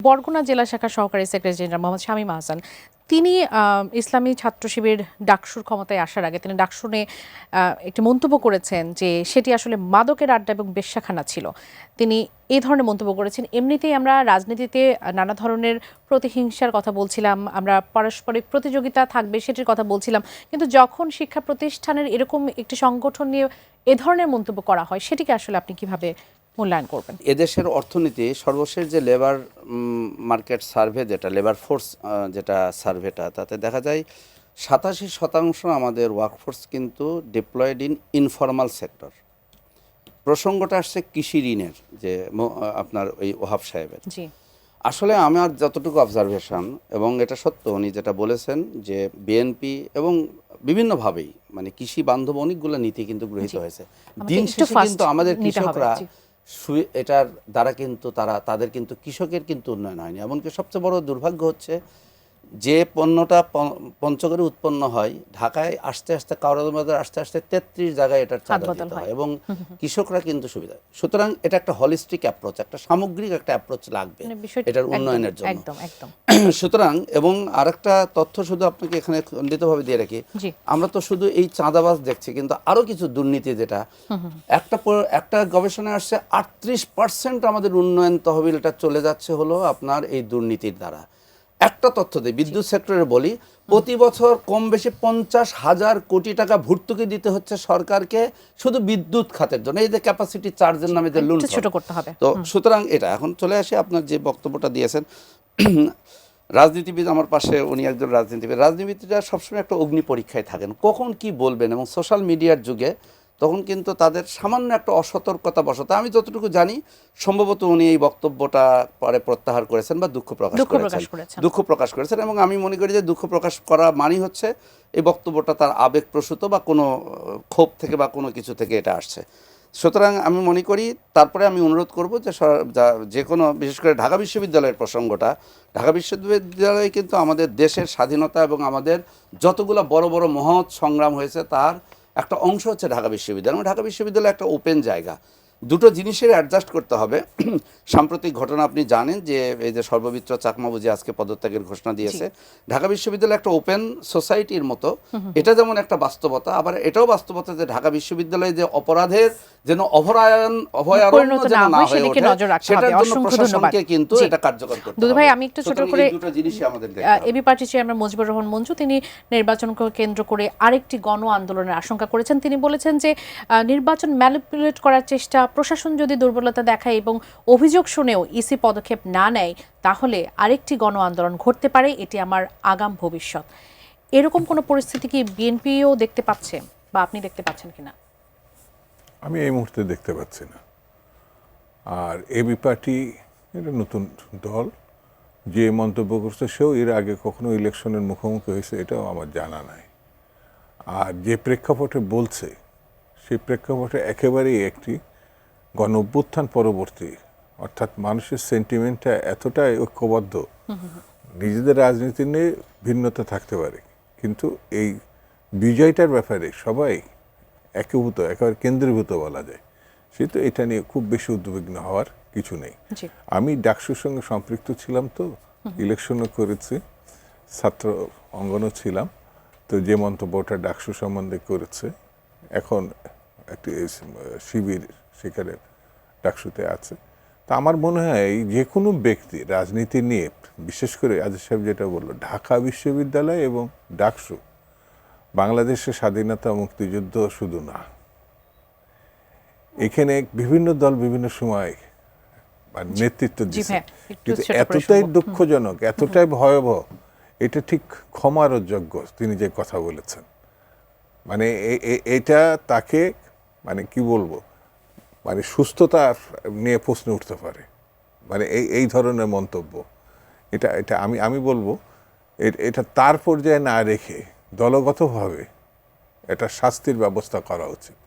বরগুনা জেলা শাখার সহকারী সেক্রেটারি জেনারেল মোহাম্মদ শামীম আহসান তিনি ইসলামী ছাত্র শিবির ডাকসুর ক্ষমতায় আসার আগে তিনি ডাকসুনে একটি মন্তব্য করেছেন যে সেটি আসলে মাদকের আড্ডা এবং বেশ্যাখানা ছিল। তিনি এই ধরনের মন্তব্য করেছেন। এমনিতেই আমরা রাজনীতিতে নানা ধরনের প্রতিহিংসার কথা বলছিলাম, আমরা পারস্পরিক প্রতিযোগিতা থাকবে সেটির কথা বলছিলাম, কিন্তু যখন শিক্ষা প্রতিষ্ঠানের এরকম একটি সংগঠন নিয়ে এ ধরনের মন্তব্য করা হয় সেটিকে আসলে আপনি কিভাবে মূল্যায়ন করবেন? এদেশের অর্থনীতি সর্বশেষ যে লেবার মার্কেট সার্ভে, যেটা লেবার ফোর্স যেটা সার্ভেটা, তাতে দেখা যায় 87% আমাদের ওয়ার্কফোর্স কিন্তু ডিপ্লয়েড ইন ইনফর্মাল সেক্টর। প্রসঙ্গটা আসছে কৃষি ঋণের, যে আপনার ওই ওহাব সাহেবের। আসলে আমার যতটুকু অবজারভেশন, এবং এটা সত্য উনি যেটা বলেছেন, যে বিএনপি এবং বিভিন্নভাবেই মানে কৃষি বান্ধব অনেকগুলো নীতি কিন্তু গৃহীত হয়েছে। দিন শেষে কিন্তু আমাদের কৃষকরা এটার দ্বারা কিন্তু তাদের কিন্তু কৃষকের কিন্তু উন্নয়ন হয়নি। এমনকি সবচেয়ে বড় দুর্ভাগ্য হচ্ছে যে পণ্যটা পঞ্চগড়ে উৎপন্ন হয়, ঢাকায় আসতে আসতে কাউরাবাজার আসতে আসতে 33 জায়গায় এটার চাঁদা দিতে হয়, এবং কৃষকরা কিন্তু সুবিধা। সুতরাং এটা একটা হলিস্টিক অ্যাপ্রোচ, একটা সামগ্রিক একটা অ্যাপ্রোচ লাগবে এটার উন্নয়নের জন্য। সুতরাং এবং আরেকটা তথ্য শুধু আপনাকে এখানে খণ্ডিতভাবে দিয়ে রাখি, আমরা তো শুধু এই চাঁদাবাজ দেখছি, কিন্তু আরো কিছু দুর্নীতি, যেটা একটা গবেষণায় আসছে 38% আমাদের উন্নয়ন তহবিলটা চলে যাচ্ছে হলো আপনার এই দুর্নীতির দ্বারা। একটা তথ্য দিই, বিদ্যুৎ সেক্টরে বলি, প্রতি বছর কম বেশি 50,000 কোটি টাকা ভর্তুকি দিতে হচ্ছে সরকারকে শুধু বিদ্যুৎ খাতের জন্য, এই যে ক্যাপাসিটি চার্জের নামে যে লুণ্ঠন। তো সুতরাং এটা এখন চলে আসি আপনার যে বক্তব্যটা দিয়েছেন। রাজনীতিবিদ আমার পাশে, উনি একজন রাজনীতিবিদ। রাজনীতিবিদরা সবসময় একটা অগ্নি পরীক্ষায় থাকেন, কখন কি বলবেন, এবং সোশ্যাল মিডিয়ার যুগে তখন কিন্তু তাদের সামান্য একটা অসতর্কতা বশত, আমি যতটুকু জানি সম্ভবত উনি এই বক্তব্যটা পরে প্রত্যাহার করেছেন বা দুঃখ প্রকাশ করেছেন, এবং আমি মনে করি যে দুঃখ প্রকাশ করা মানেই হচ্ছে এই বক্তব্যটা তার আবেগপ্রসূত বা কোনো ক্ষোভ থেকে বা কোনো কিছু থেকে এটা আসছে। সুতরাং আমি মনে করি, তারপরে আমি অনুরোধ করব যে কোনো, বিশেষ করে ঢাকা বিশ্ববিদ্যালয়ের প্রসঙ্গটা, ঢাকা বিশ্ববিদ্যালয় কিন্তু আমাদের দেশের স্বাধীনতা এবং আমাদের যতগুলো বড় বড় মহৎ সংগ্রাম হয়েছে তার একটা অংশ হচ্ছে ঢাকা বিশ্ববিদ্যালয়। ঢাকা বিশ্ববিদ্যালয় একটা ওপেন জায়গা, দুটো জিনিসের অ্যাডজাস্ট করতে হবে। সাম্প্রতিক ঘটনা আপনি জানেন যে এই যে সর্বমিত্র চাকমাবুজি আজকে পদত্যাগের ঘোষণা দিয়েছে। ঢাকা বিশ্ববিদ্যালয় একটা ওপেন সোসাইটির মতো, এটা যেমন একটা বাস্তবতা, আবার এটাও বাস্তবতা যে ঢাকা বিশ্ববিদ্যালয়ে যে অপরাধের যেন অভয়ারণ্য যেন না হয়ে ওঠে, সেটার জন্য প্রশাসনকে কিন্তু এটা কার্যকর করতে হবে। ভাই, আমি একটু ছোট করে দুটো জিনিসই আমাদের এবি পার্টি চেয়ারম্যান মুজিবুর রহমান মঞ্জু, তিনি নির্বাচনকে কেন্দ্র করে আরেকটি গণ আন্দোলনের আশঙ্কা করেছেন। তিনি বলেছেন যে নির্বাচন ম্যানিপুলেট করার চেষ্টা, প্রশাসন যদি দুর্বলতা দেখায় এবং অভিযোগ শুনেও ইসি পদক্ষেপ না নেয়, তাহলে আরেকটি গণ আন্দোলন ঘটতে পারে, এটি আমার আগাম ভবিষ্যৎ। এরকম কোনো পরিস্থিতি কি বিএনপিও দেখতে পাচ্ছে বা আপনি দেখতে পাচ্ছেন কিনা? আমি এই মুহূর্তে দেখতে পাচ্ছি না। আর এবি পার্টি এটা নতুন দল, যে মন্তব্য করছে সেও এর আগে কখনো ইলেকশনের মুখোমুখি হয়েছে এটাও আমার জানা নাই। আর যে প্রেক্ষাপটে বলছে সেই প্রেক্ষাপটে একেবারেই একটি গণ অভ্যুত্থান পরবর্তী, অর্থাৎ মানুষের সেন্টিমেন্টটা এতটাই ঐক্যবদ্ধ, নিজেদের রাজনীতি নিয়ে ভিন্নতা থাকতে পারে, কিন্তু এই বিজয়টার ব্যাপারে সবাই একীভূত, একেবারে কেন্দ্রীভূত বলা যায়। সেহেতু এটা নিয়ে খুব বেশি উদ্বিগ্ন হওয়ার কিছু নেই। আমি ডাকসুর সঙ্গে সম্পৃক্ত ছিলাম, তো ইলেকশনও করেছি, ছাত্র অঙ্গনও ছিলাম। তো যে মন্তব্যটা ডাকসু সম্বন্ধে করেছে, এখন একটি শিবির সেখানে ডাকসুতে আছে, তা আমার মনে হয় যে কোনো ব্যক্তি রাজনীতি নিয়ে, বিশেষ করে আজিজ সাহেব যেটা বললো, ঢাকা বিশ্ববিদ্যালয় এবং ডাকসু বাংলাদেশের স্বাধীনতা মুক্তিযুদ্ধ শুধু না, এখানে বিভিন্ন দল বিভিন্ন সময় নেতৃত্ব দিচ্ছে, কিন্তু এতটাই দুঃখজনক, এতটাই ভয়াবহ, এটা ঠিক ক্ষমার যোগ্য। তিনি যে কথা বলেছেন, মানে এটা তাকে মানে কি বলবো, মানে সুস্থতা নিয়ে প্রশ্ন উঠতে পারে, মানে এই ধরনের মন্তব্য, এটা আমি বলবো এটা তার পর্যায়ে না রেখে দলগতভাবে এটা শাস্তির ব্যবস্থা করা উচিত।